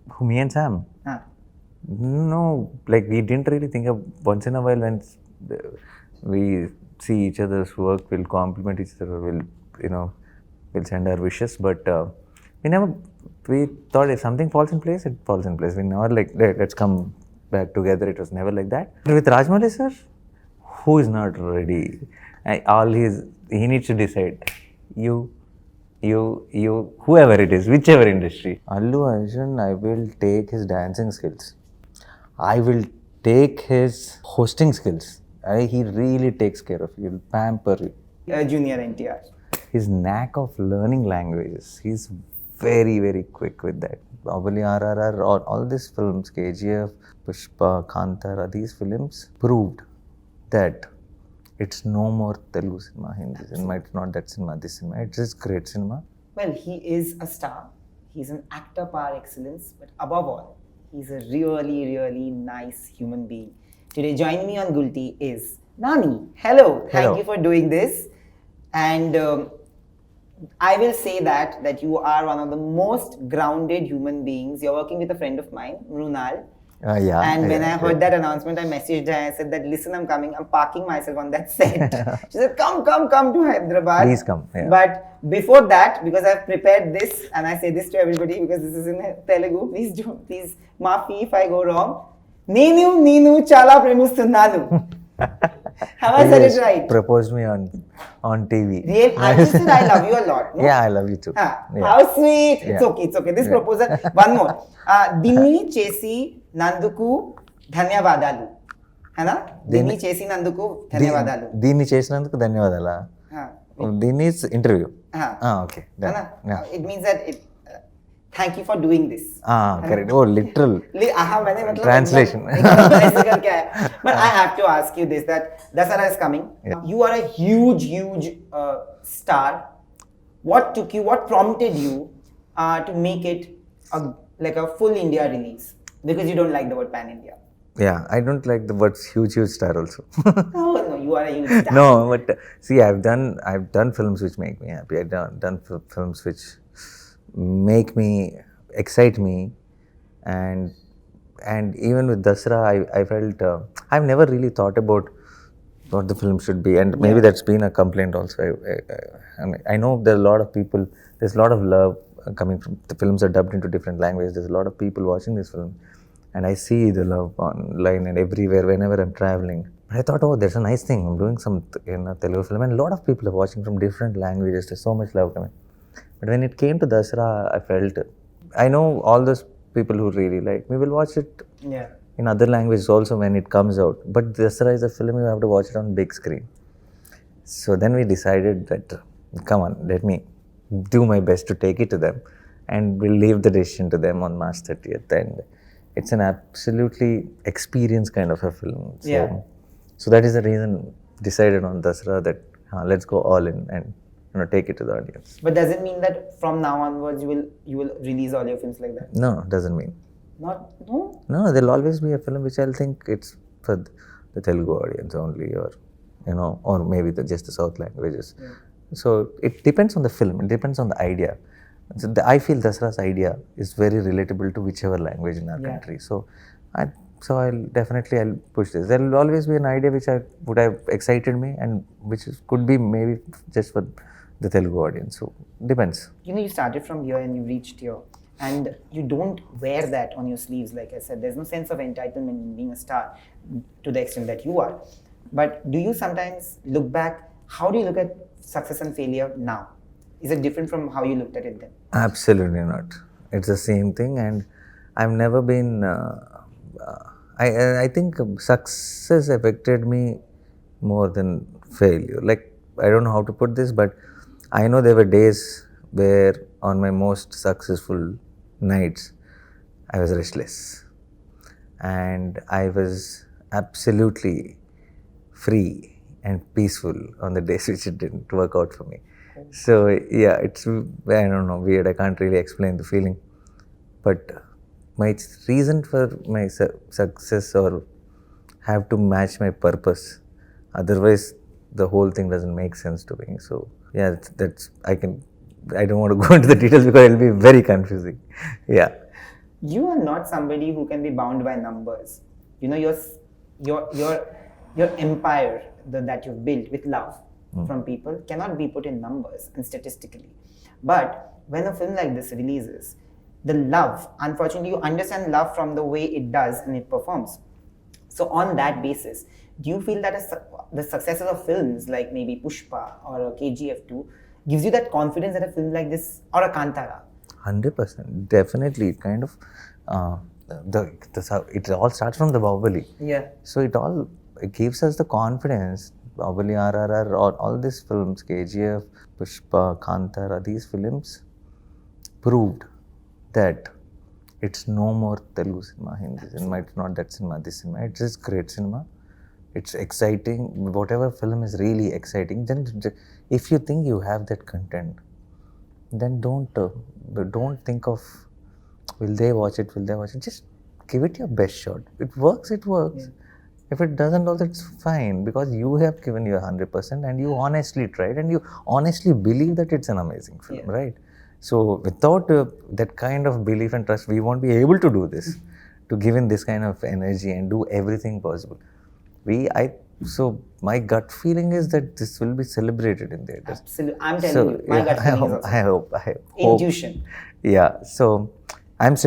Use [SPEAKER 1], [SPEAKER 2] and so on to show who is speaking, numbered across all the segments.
[SPEAKER 1] Who, me and Sam?
[SPEAKER 2] Huh.
[SPEAKER 1] No, like we didn't really think of once in a while when we see each other's work, we'll compliment each other, we'll send our wishes, but we thought if something falls in place, it falls in place. We never like, let's come back together. It was never like that. With Rajmouli sir, who is not ready? He needs to decide. You, whoever it is, whichever industry. Allu Arjun, I will take his dancing skills. I will take his hosting skills. He really takes care of you. He'll pamper you.
[SPEAKER 2] Junior NTR.
[SPEAKER 1] His knack of learning languages. He's very, very quick with that. Bahubali, RRR, all these films, KGF, Pushpa, Kantara, these films proved that it's no more Telugu cinema, Hindi cinema, it's not that cinema, this cinema, it's just great cinema.
[SPEAKER 2] Well, he is a star. He's an actor par excellence, but above all, he's a really, really nice human being. Today, joining me on Gulte is Nani. Hello. Thank you for doing this. And I will say that you are one of the most grounded human beings. You're working with a friend of mine, Runal.
[SPEAKER 1] Yeah.
[SPEAKER 2] And when I heard that announcement, I messaged her and I said that, listen, I'm coming. I'm parking myself on that set. She said, come to Hyderabad.
[SPEAKER 1] Please come. Yeah.
[SPEAKER 2] But before that, because I've prepared this, and I say this to everybody because this is in Telugu, please, maafi if I go wrong. Neenu chala premustunnanu. Have I said it right?
[SPEAKER 1] Proposed me on TV.
[SPEAKER 2] Real? I just said I love you a lot. No?
[SPEAKER 1] Yeah, I love you too.
[SPEAKER 2] Yeah.
[SPEAKER 1] Yeah.
[SPEAKER 2] How sweet.
[SPEAKER 1] Yeah.
[SPEAKER 2] It's okay. This proposal. One more. Dinni chesi nanduku dhanyavadalu. Hana? Dinni chesi nanduku dhanyavadalu.
[SPEAKER 1] Dinni చేసినందుకు ధన్యవాదాలా? Dinni is interview. Okay.
[SPEAKER 2] Yeah. It means that thank you for doing this.
[SPEAKER 1] Correct. Oh, literal. Translation.
[SPEAKER 2] But I have to ask you this, that DASARA is coming.
[SPEAKER 1] Yeah.
[SPEAKER 2] You are a huge star. What prompted you to make it like a full India release? Because you don't like the word pan-India.
[SPEAKER 1] Yeah, I don't like the word huge star also.
[SPEAKER 2] No, you are a huge star.
[SPEAKER 1] No, but see, I've done films which make me happy. I've done films which excite me, and even with DASARA, I felt I've never really thought about what the film should be, and maybe that's been a complaint also. I know there are a lot of people. There's a lot of love coming from the films are dubbed into different languages. There's a lot of people watching this film, and I see the love online and everywhere whenever I'm traveling. But I thought, oh, there's a nice thing. I'm doing some in a Telugu film, and a lot of people are watching from different languages. There's so much love coming. But when it came to DASARA, I felt, I know all those people who really like me will watch it in other languages also when it comes out. But DASARA is a film you have to watch it on big screen. So then we decided that, come on, let me do my best to take it to them, and we'll leave the decision to them on March 30th. And it's an absolutely experience kind of a film. So that is the reason decided on DASARA that let's go all in and take it to the audience.
[SPEAKER 2] But does it mean that from now onwards you will release all your films like that?
[SPEAKER 1] No, doesn't mean.
[SPEAKER 2] No?
[SPEAKER 1] No, there'll always be a film which I'll think it's for the Telugu audience only, or maybe just the South languages. Yeah. So it depends on the film. It depends on the idea. So I feel DASARA's idea is very relatable to whichever language in our country. So I'll push this. There will always be an idea which would have excited me, and which could be maybe just for the Telugu audience. So depends.
[SPEAKER 2] You started from here and you reached here, and you don't wear that on your sleeves. Like I said, there's no sense of entitlement in being a star to the extent that you are. But do you sometimes look back? How do you look at success and failure now? Is it different from how you looked at it then?
[SPEAKER 1] Absolutely not. It's the same thing, and I've never been. I think success affected me more than failure. Like, I don't know how to put this, but I know there were days where on my most successful nights, I was restless. And I was absolutely free and peaceful on the days which it didn't work out for me. So yeah, it's, I don't know, weird. I can't really explain the feeling. But my reason for my success or have to match my purpose. Otherwise, the whole thing doesn't make sense to me. So yeah, I don't want to go into the details because it'll be very confusing. Yeah.
[SPEAKER 2] You are not somebody who can be bound by numbers. You know, your empire that you've built with love from people cannot be put in numbers and statistically. But when a film like this releases, the love, unfortunately, you understand love from the way it does and it performs. So on that basis, do you feel that the success of films like maybe Pushpa or a KGF2 gives you that confidence that a film like this or a Kantara?
[SPEAKER 1] 100%, definitely. It kind of it all starts from the Bahubali.
[SPEAKER 2] Yeah.
[SPEAKER 1] So it gives us the confidence. Bahubali, RRR, all these films, KGF, Pushpa, Kantara, these films proved that it's no more Telugu cinema, Hindi cinema, it's not that cinema, this cinema, it's just great cinema. It's exciting. Whatever film is really exciting, then if you think you have that content, then don't think of will they watch it. Just give it your best shot. It works. Yeah. If it doesn't also, it's fine, because you have given your 100% and you honestly tried and you honestly believe that it's an amazing film, right? So without that kind of belief and trust, we won't be able to do this, to give in this kind of energy and do everything possible. So my gut feeling is that this will be celebrated in theaters.
[SPEAKER 2] Absolutely, I'm telling you, my gut feeling is also.
[SPEAKER 1] I hope.
[SPEAKER 2] Intuition.
[SPEAKER 1] Yeah, so I'm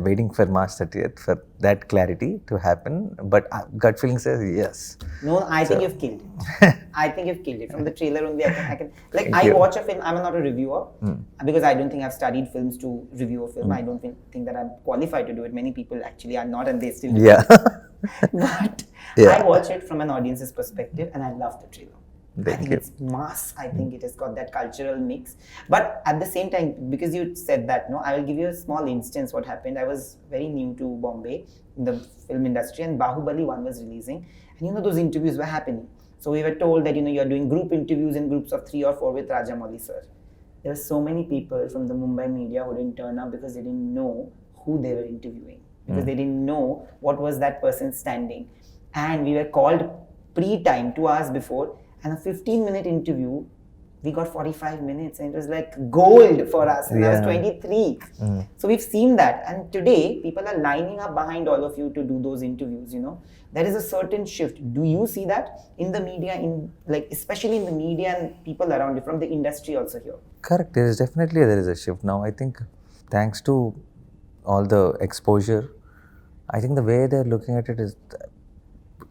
[SPEAKER 1] waiting for March 30th for that clarity to happen, but gut feeling says yes.
[SPEAKER 2] No, I think you've killed it. I think you've killed it. From the trailer only, I can like, I watch a film, I'm not a reviewer, because I don't think I've studied films to review a film. I don't think that I'm qualified to do it. Many people actually are not, and they still do it. But I watch it from an audience's perspective, and I love the trailer. I think it's mass. I think it has got that cultural mix. But at the same time, because you said that, I will give you a small instance what happened. I was very new to Bombay in the film industry, and Bahubali 1 was releasing. And those interviews were happening. So we were told that, you're doing group interviews in groups of 3 or 4 with Rajamouli sir. There were so many people from the Mumbai media who didn't turn up because they didn't know who they were interviewing. Because they didn't know what was that person standing. And we were called pre-time, 2 hours before. And a 15-minute interview, we got 45 minutes, and it was like gold for us. And I was 23. So we've seen that. And today, people are lining up behind all of you to do those interviews, There is a certain shift. Do you see that in the media, especially in the media and people around you, from the industry also here?
[SPEAKER 1] Correct. There is a shift. Now, I think thanks to all the exposure, I think the way they're looking at it is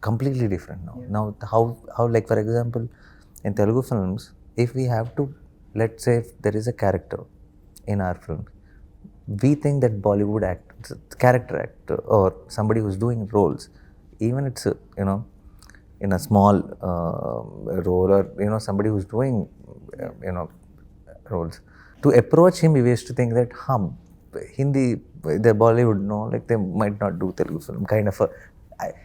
[SPEAKER 1] completely different now. Now, how like, for example, in Telugu films, if we have to, let's say, if there is a character in our film, we think that Bollywood character actor or somebody who's doing roles, even it's in a small role, or somebody who's doing roles, to approach him, we used to think that Hindi, the Bollywood, like they might not do Telugu film, kind of a.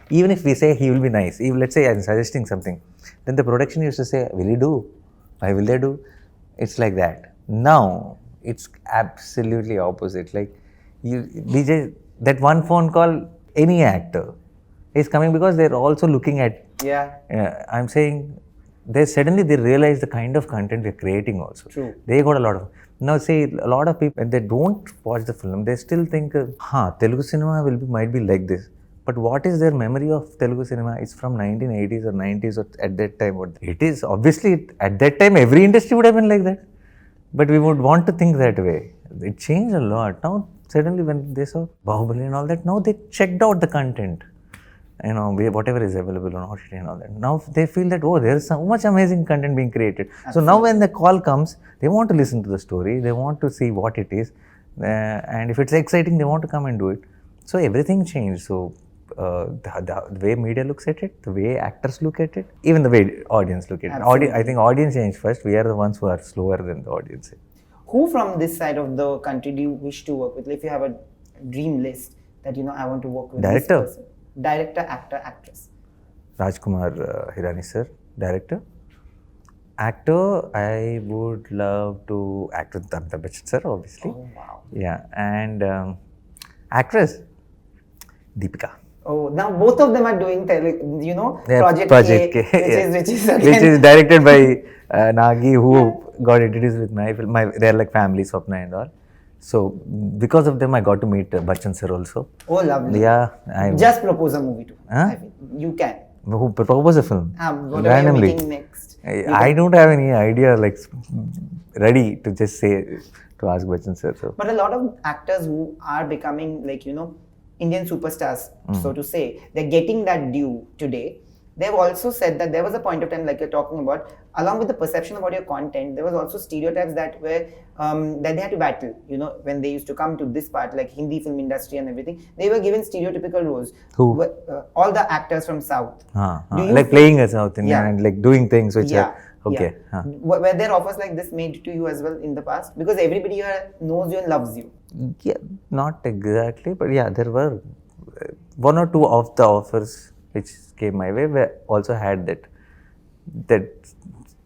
[SPEAKER 1] Even if we say he will be nice, if let's say I'm suggesting something, then the production used to say, will he do? Why will they do? It's like that. Now, it's absolutely opposite. Like, that one phone call, any actor is coming because they're also looking at. I'm saying, suddenly they realize the kind of content we're creating also.
[SPEAKER 2] True.
[SPEAKER 1] They got a lot of. Now, say, a lot of people, when they don't watch the film, they still think, Telugu cinema might be like this. But what is their memory of Telugu cinema? It's from 1980s or 90s or at that time. It is obviously, at that time, every industry would have been like that. But we would want to think that way. It changed a lot. Now, suddenly when they saw Bahubali and all that, now they checked out the content. Whatever is available on OTT and all that. Now they feel that, there's so much amazing content being created. Absolutely. So now when the call comes, they want to listen to the story. They want to see what it is. And if it's exciting, they want to come and do it. So everything changed. So the way media looks at it, the way actors look at it, even the way audience look at it. I think audience changed first. We are the ones who are slower than the audience.
[SPEAKER 2] Who from this side of the country do you wish to work with? If you have a dream list that, I want to work with
[SPEAKER 1] Director?
[SPEAKER 2] This person. Director, actor, actress.
[SPEAKER 1] Rajkumar Hirani sir, director. Actor, I would love to act with Amitabh Bachchan sir, obviously.
[SPEAKER 2] Oh, wow.
[SPEAKER 1] Yeah, and actress, Deepika.
[SPEAKER 2] Oh, now both of them are doing, Project
[SPEAKER 1] K,
[SPEAKER 2] which is
[SPEAKER 1] directed by Nagi, who got introduced with my film. They're like family, Swapna and all. So because of them, I got to meet Bachchan sir also.
[SPEAKER 2] Oh, lovely.
[SPEAKER 1] Yeah, I
[SPEAKER 2] Just propose a movie to.
[SPEAKER 1] Huh?
[SPEAKER 2] I mean, you can.
[SPEAKER 1] who proposed a film
[SPEAKER 2] Whatever you're
[SPEAKER 1] randomly.
[SPEAKER 2] making next.
[SPEAKER 1] I don't have any idea like ready to just say to ask Bachchan sir. So
[SPEAKER 2] But a lot of actors who are becoming like, Indian superstars, so to say, they're getting that due today. They've also said that there was a point of time, like you're talking about, along with the perception about your content, there was also stereotypes that were that they had to battle. When they used to come to this part, like Hindi film industry and everything, they were given stereotypical roles.
[SPEAKER 1] Who?
[SPEAKER 2] All the actors from South. Do you
[SPEAKER 1] like playing a South Indian
[SPEAKER 2] Yeah.
[SPEAKER 1] and like doing things which
[SPEAKER 2] Yeah.
[SPEAKER 1] are okay.
[SPEAKER 2] Yeah. Were there offers like this made to you as well in the past? Because everybody here knows you and loves you.
[SPEAKER 1] Yeah, not exactly, but yeah, there were one or two of the offers which came my way were also had that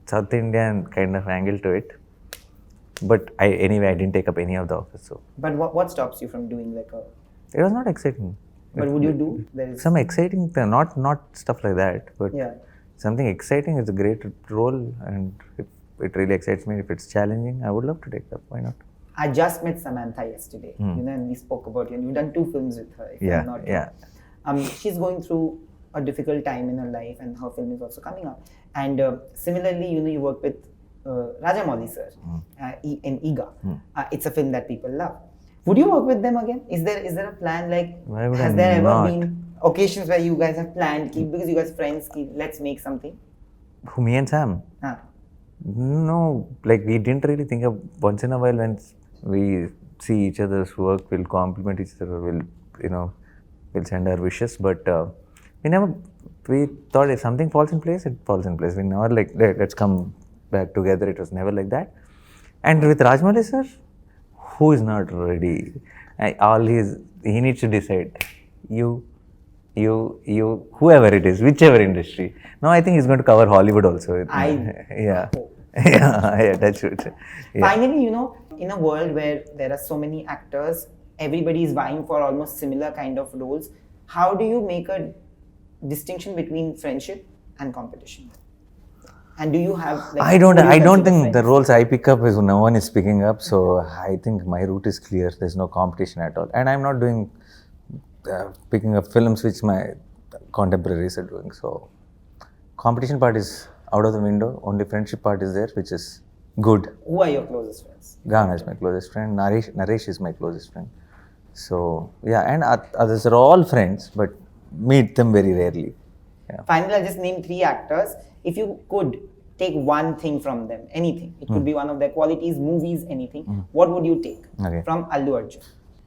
[SPEAKER 1] South Indian kind of angle to it. But anyway, I didn't take up any of the offers. So
[SPEAKER 2] But what stops you from doing like a?
[SPEAKER 1] it was not exciting.
[SPEAKER 2] But would you do? There is
[SPEAKER 1] Some exciting thing, not stuff like that, but
[SPEAKER 2] Yeah.
[SPEAKER 1] something exciting is a great role, and if it really excites me, if it's challenging, I would love to take up. Why not?
[SPEAKER 2] I just met Samantha yesterday, and we spoke about you. And you've done 2 films with her. If
[SPEAKER 1] Yeah,
[SPEAKER 2] I'm not
[SPEAKER 1] yeah.
[SPEAKER 2] wrong. She's going through a difficult time in her life, and her film is also coming out. And similarly, you work with Rajamouli sir in Iga. It's a film that people love. Would you work with them again? Is there a plan? Like,
[SPEAKER 1] Why would
[SPEAKER 2] has
[SPEAKER 1] I
[SPEAKER 2] there ever
[SPEAKER 1] not?
[SPEAKER 2] been occasions where you guys have planned, because you guys friends, let's make something?
[SPEAKER 1] Who, me and Sam?
[SPEAKER 2] Ah.
[SPEAKER 1] No, like we didn't really think of once in a while when we see each other's work, we'll compliment each other, we'll send our wishes, but we thought if something falls in place, it falls in place. We never like, let's come back together. It was never like that. And with Rajmouli sir, who is not ready? He needs to decide. You, whoever it is, whichever industry. Now I think he's going to cover Hollywood also. Yeah. Yeah, that's it. Yeah.
[SPEAKER 2] Finally, in a world where there are so many actors, everybody is vying for almost similar kind of roles. How do you make a distinction between friendship and competition? And do you have like,
[SPEAKER 1] I don't
[SPEAKER 2] consider
[SPEAKER 1] think the
[SPEAKER 2] friends?
[SPEAKER 1] roles I pick up is no one is picking up, so I think my route is clear. There's no competition at all, and I'm not doing picking up films which my contemporaries are doing. So competition part is out of the window. Only friendship part is there, which is good.
[SPEAKER 2] Who are your closest friends?
[SPEAKER 1] Rana is my closest friend. Naresh is my closest friend. So yeah, and others are all friends, but meet them very rarely. Yeah.
[SPEAKER 2] Finally, I'll just name 3 actors. If you could take one thing from them, anything, it could be one of their qualities, movies, anything, what would you take
[SPEAKER 1] Okay.
[SPEAKER 2] from Allu Arjun?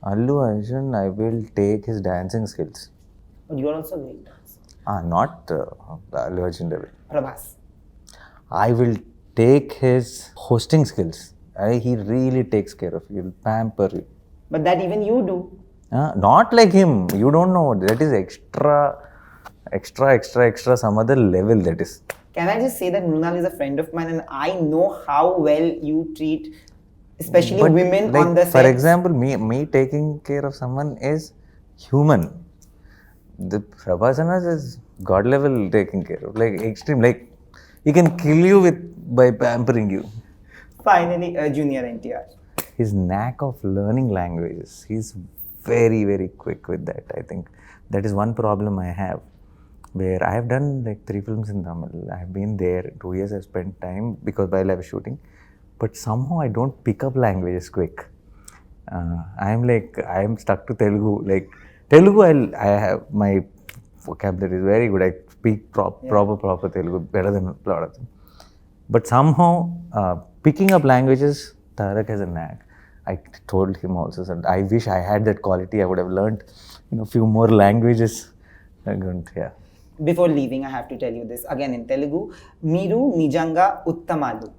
[SPEAKER 1] Allu Arjun, I will take his dancing skills.
[SPEAKER 2] But you are also a great dancer.
[SPEAKER 1] Not Allu Arjun level.
[SPEAKER 2] Prabhas.
[SPEAKER 1] I will take his hosting skills. He really takes care of you. He'll pamper you.
[SPEAKER 2] But that even you do.
[SPEAKER 1] Not like him. You don't know. That is extra some other level that is.
[SPEAKER 2] Can I just say that Mrunal is a friend of mine, and I know how well you treat, especially
[SPEAKER 1] But,
[SPEAKER 2] women
[SPEAKER 1] like,
[SPEAKER 2] on the set.
[SPEAKER 1] for example, me taking care of someone is human. The Prabhas is God level taking care of. Like extreme. Like he can kill you by pampering you.
[SPEAKER 2] Finally, Junior NTR.
[SPEAKER 1] His knack of learning languages, he's very, very quick with that. I think that is one problem I have, where I have done like 3 films in Tamil. I have been there 2 years. I've spent time because while I was shooting, but somehow I don't pick up languages quick. I am stuck to Telugu. Like Telugu, I have my vocabulary is very good. I speak proper Telugu better than a lot of them. But somehow picking up languages, Tarak has a knack. I told him also, so I wish I had that quality. I would have learned, few more languages. Yeah.
[SPEAKER 2] Before leaving, I have to tell you this again in Telugu. Miru nijanga uttamalu.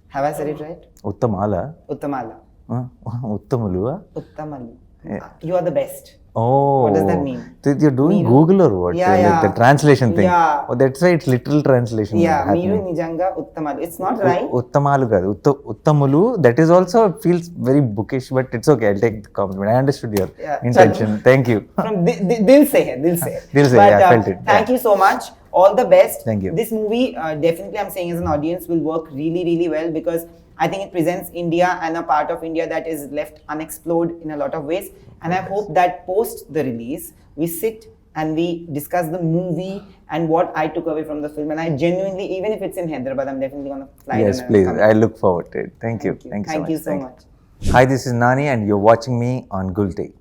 [SPEAKER 2] Have I said it right?
[SPEAKER 1] Uttamala.
[SPEAKER 2] Uttamala.
[SPEAKER 1] Uttamalu.
[SPEAKER 2] Uttamalu. You are the best.
[SPEAKER 1] Oh.
[SPEAKER 2] What does that mean?
[SPEAKER 1] You're doing
[SPEAKER 2] Miru.
[SPEAKER 1] Google or what?
[SPEAKER 2] Yeah,
[SPEAKER 1] Like
[SPEAKER 2] yeah.
[SPEAKER 1] the translation thing.
[SPEAKER 2] Yeah.
[SPEAKER 1] Oh, that's why it's literal translation.
[SPEAKER 2] Yeah,
[SPEAKER 1] happening.
[SPEAKER 2] Miru nijanga uttamalu. It's not right.
[SPEAKER 1] Uttamalu kaadu. Uttamulu, that is also feels very bookish, but it's okay. I'll take the compliment. I understood your intention. Thank you.
[SPEAKER 2] From Dil se hai, Dil se.
[SPEAKER 1] Dil se,
[SPEAKER 2] But,
[SPEAKER 1] yeah, I felt it.
[SPEAKER 2] Thank you so much. All the best.
[SPEAKER 1] Thank you.
[SPEAKER 2] This movie, definitely I'm saying as an audience, will work really, really well because I think it presents India and a part of India that is left unexplored in a lot of ways. And I hope that post the release, we sit and we discuss the movie and what I took away from the film. And I genuinely, even if it's in Hyderabad, I'm definitely going to fly
[SPEAKER 1] Yes,
[SPEAKER 2] down and
[SPEAKER 1] please.
[SPEAKER 2] come.
[SPEAKER 1] I look forward to it. Thank you.
[SPEAKER 2] Thank you so much.
[SPEAKER 1] Hi, this is Nani, and you're watching me on Gulte.